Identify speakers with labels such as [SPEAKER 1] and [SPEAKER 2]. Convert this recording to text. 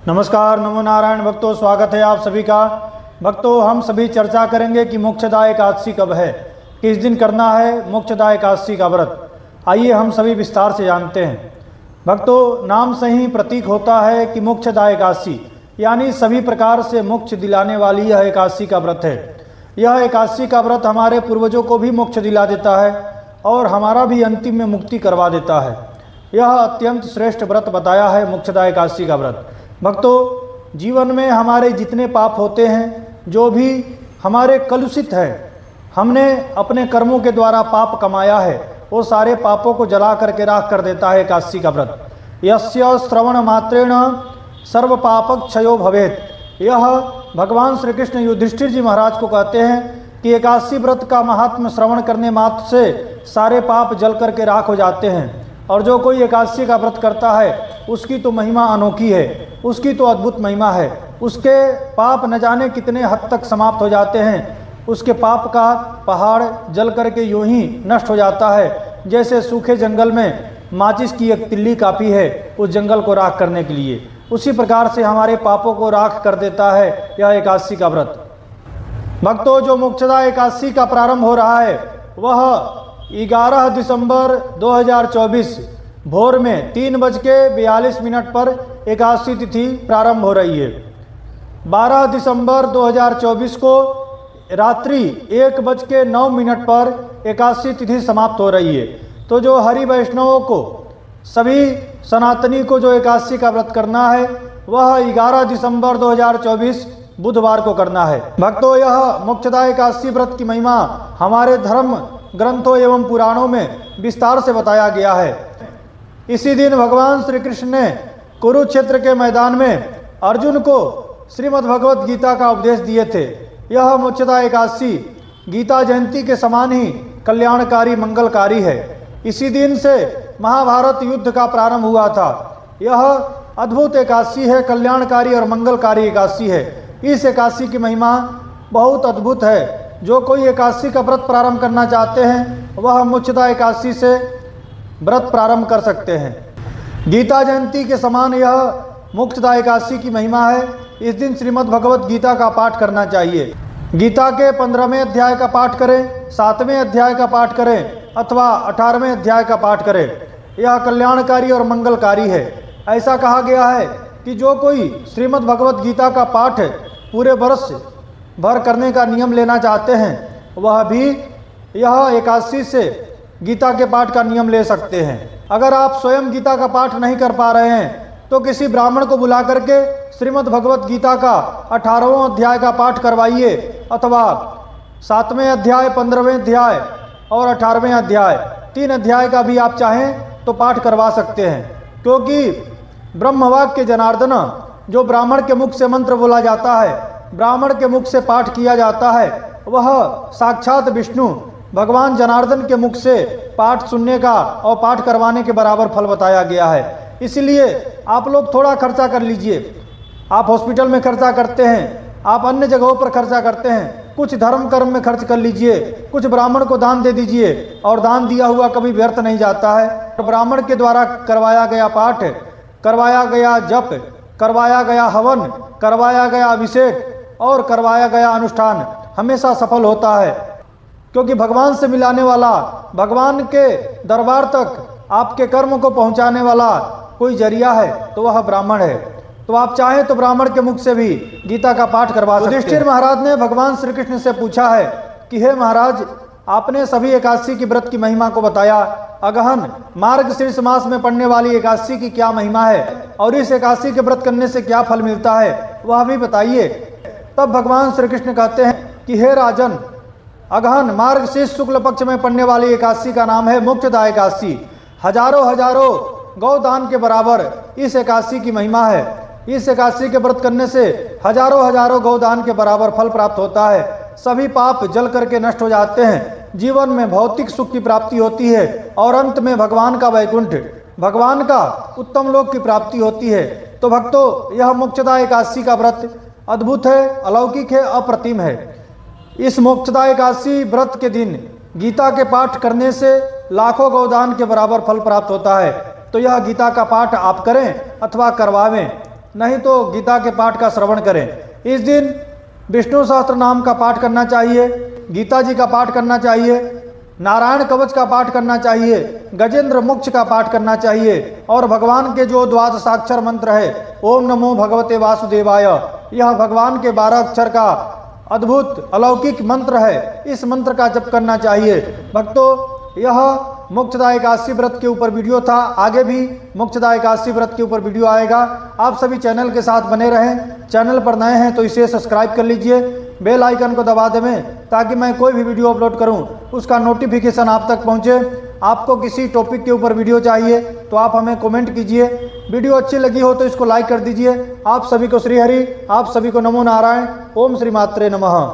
[SPEAKER 1] नमस्कार, नमो नारायण भक्तों, स्वागत है आप सभी का। भक्तों, हम सभी चर्चा करेंगे कि मोक्षदा एकादशी कब है, किस दिन करना है मोक्षदा एकादशी का व्रत। आइए हम सभी विस्तार से जानते हैं। भक्तों, नाम से ही प्रतीक होता है कि मोक्षदा एकादशी यानी सभी प्रकार से मोक्ष दिलाने वाली यह एकादशी का व्रत है। यह एकादशी का व्रत हमारे पूर्वजों को भी मोक्ष दिला देता है और हमारा भी अंतिम में मुक्ति करवा देता है। यह अत्यंत श्रेष्ठ व्रत बताया है मोक्षदा एकादशी का व्रत। भक्तों, जीवन में हमारे जितने पाप होते हैं, जो भी हमारे कलुषित हैं, हमने अपने कर्मों के द्वारा पाप कमाया है, वो सारे पापों को जला करके राख कर देता है एकादशी का व्रत। यस्य श्रवण मात्रेण सर्व पापक क्षयो भवेत्। यह भगवान श्री कृष्ण युधिष्ठिर जी महाराज को कहते हैं कि एकादशी व्रत का महात्म्य श्रवण करने मात्र से सारे पाप जल करके राख हो जाते हैं। और जो कोई एकादशी का व्रत करता है उसकी तो महिमा अनोखी है, उसकी तो अद्भुत महिमा है। उसके पाप न जाने कितने हद तक समाप्त हो जाते हैं। उसके पाप का पहाड़ जल करके यूं ही नष्ट हो जाता है, जैसे सूखे जंगल में माचिस की एक तिल्ली काफ़ी है उस जंगल को राख करने के लिए। उसी प्रकार से हमारे पापों को राख कर देता है यह एकादशी का व्रत। भक्तों, जो मोक्षदा एकादशी का प्रारंभ हो रहा है वह 11 दिसंबर 2024 भोर में 3:42 पर एकादशी तिथि प्रारंभ हो रही है। 12 दिसंबर 2024 को रात्रि 1:09 पर एकादशी तिथि समाप्त हो रही है। तो जो हरि वैष्णवों को, सभी सनातनी को जो एकादशी का व्रत करना है वह 11 दिसंबर 2024 बुधवार को करना है। भक्तों, यह मोक्षदा एकादशी व्रत की महिमा हमारे धर्म ग्रंथों एवं पुराणों में विस्तार से बताया गया है। इसी दिन भगवान श्री कृष्ण ने कुरुक्षेत्र के मैदान में अर्जुन को श्रीमद् भगवत गीता का उपदेश दिए थे। यह मोक्षदा एकादशी गीता जयंती के समान ही कल्याणकारी मंगलकारी है। इसी दिन से महाभारत युद्ध का प्रारंभ हुआ था। यह अद्भुत एकादशी है, कल्याणकारी और मंगलकारी एकादशी है। इस एकादशी की महिमा बहुत अद्भुत है। जो कोई एकादशी का व्रत प्रारंभ करना चाहते हैं वह मोक्षदा एकादशी से व्रत प्रारंभ कर सकते हैं। गीता जयंती के समान यह मोक्षदा एकादशी की महिमा है। इस दिन श्रीमद् भगवत गीता का पाठ करना चाहिए। गीता के 15वें अध्याय का पाठ करें, 7वें अध्याय का पाठ करें अथवा 18वें अध्याय का पाठ करें। यह कल्याणकारी और मंगलकारी है। ऐसा कहा गया है कि जो कोई श्रीमद् भगवत गीता का पाठ पूरे वर्ष भर करने का नियम लेना चाहते हैं वह भी यह एकादशी से गीता के पाठ का नियम ले सकते हैं। अगर आप स्वयं गीता का पाठ नहीं कर पा रहे हैं तो किसी ब्राह्मण को बुला करके श्रीमद् भगवत गीता का 18वां अध्याय का पाठ करवाइए अथवा 7वें अध्याय, 15वें अध्याय और 18वें अध्याय, 3 अध्याय का भी आप चाहें तो पाठ करवा सकते हैं। क्योंकि ब्रह्मवाक्य जनार्दन जो ब्राह्मण के मुख से मंत्र बोला जाता है, ब्राह्मण के मुख से पाठ किया जाता है, वह साक्षात विष्णु भगवान जनार्दन के मुख से पाठ सुनने का और पाठ करवाने के बराबर फल बताया गया है। इसलिए आप लोग थोड़ा खर्चा कर लीजिए। आप हॉस्पिटल में खर्चा करते हैं, आप अन्य जगहों पर खर्चा करते हैं, कुछ धर्म कर्म में खर्च कर लीजिए, कुछ ब्राह्मण को दान दे दीजिए। और दान दिया हुआ कभी व्यर्थ नहीं जाता है। ब्राह्मण के द्वारा करवाया गया पाठ, करवाया गया जप, करवाया गया हवन, करवाया गया अभिषेक और करवाया गया अनुष्ठान हमेशा सफल होता है। क्योंकि भगवान से मिलाने वाला, भगवान के दरबार तक आपके कर्म को पहुंचाने वाला कोई जरिया है तो वह ब्राह्मण है। तो आप चाहें तो ब्राह्मण के मुख से भी गीता का पाठ करवा सकते हैं। युधिष्ठिर महाराज ने भगवान श्री कृष्ण से पूछा है कि हे महाराज, आपने सभी एकादशी की व्रत की महिमा को बताया, अगहन मार्गशीर्ष मास में पड़ने वाली एकादशी की क्या महिमा है और इस एकादशी के व्रत करने से क्या फल मिलता है वह भी बताइए। तब भगवान श्री कृष्ण कहते हैं कि हे राजन, अगहन मार्गशीर्ष शुक्ल पक्ष में पड़ने वाली एकादशी का नाम है मोक्षदा एकादशी। हजारों हजारों गौदान के बराबर इस एकादशी की महिमा है। इस एकादशी के व्रत करने से हजारों हजारों गौदान के बराबर फल प्राप्त होता है। सभी पाप जल करके नष्ट हो जाते हैं। जीवन में भौतिक सुख की प्राप्ति होती है और अंत में भगवान का वैकुंठ, भगवान का उत्तम लोक की प्राप्ति होती है। तो भक्तों, यह मोक्षदा एकादशी का व्रत अद्भुत है, अलौकिक है, अप्रतिम है। इस मोक्षदा एकादशी व्रत के दिन गीता के पाठ करने से लाखों गौदान के बराबर फल प्राप्त होता है। तो यह गीता का पाठ आप करें अथवा करवावें। नहीं तो गीता के पाठ का श्रवण करें। इस दिन विष्णु सहस्त्र नाम का पाठ करना चाहिए, गीता जी का पाठ करना चाहिए, नारायण कवच का पाठ करना चाहिए, गजेंद्र मोक्ष का पाठ करना चाहिए और भगवान के जो द्वादशाक्षर मंत्र है ओम नमो भगवते वासुदेवाय, यह भगवान के 12 अक्षर का अद्भुत अलौकिक मंत्र है, इस मंत्र का जप करना चाहिए। भक्तों, यह मोक्षदा एकादशी व्रत के ऊपर वीडियो था, आगे भी मोक्षदा एकादशी व्रत के ऊपर वीडियो आएगा। आप सभी चैनल के साथ बने रहें। चैनल पर नए हैं तो इसे सब्सक्राइब कर लीजिए, बेल आइकन को दबा दें ताकि मैं कोई भी वीडियो अपलोड करूं उसका नोटिफिकेशन आप तक पहुंचे। आपको किसी टॉपिक के ऊपर वीडियो चाहिए तो आप हमें कमेंट कीजिए। वीडियो अच्छी लगी हो तो इसको लाइक कर दीजिए। आप सभी को श्री हरि, आप सभी को नमो नारायण। ओम श्री मात्रे नमः।